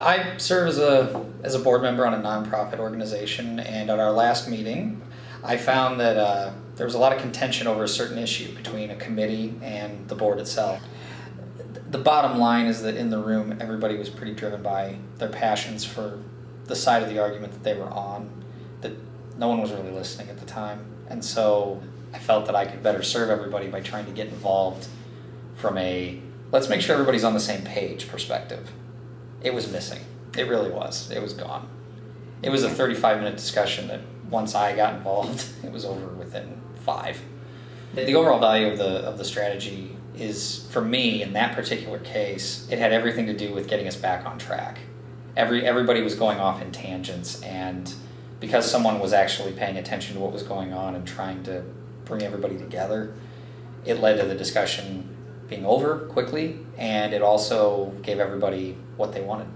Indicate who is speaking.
Speaker 1: I serve as a board member on a nonprofit organization, and at our last meeting, I found that there was a lot of contention over a certain issue between a committee and the board itself. The bottom line is that in the room, everybody was pretty driven by their passions for the side of the argument that they were on, that no one was really listening at the time. And so I felt that I could better serve everybody by trying to get involved from a let's make sure everybody's on the same page perspective. It was missing. It really was. It was gone. It was a 35-minute discussion that once I got involved, it was over within 5. The overall value of the strategy is, for me, in that particular case, it had everything to do with getting us back on track. Everybody was going off in tangents, and because someone was actually paying attention to what was going on and trying to bring everybody together, it led to the discussion being over quickly, and it also gave everybody what they wanted.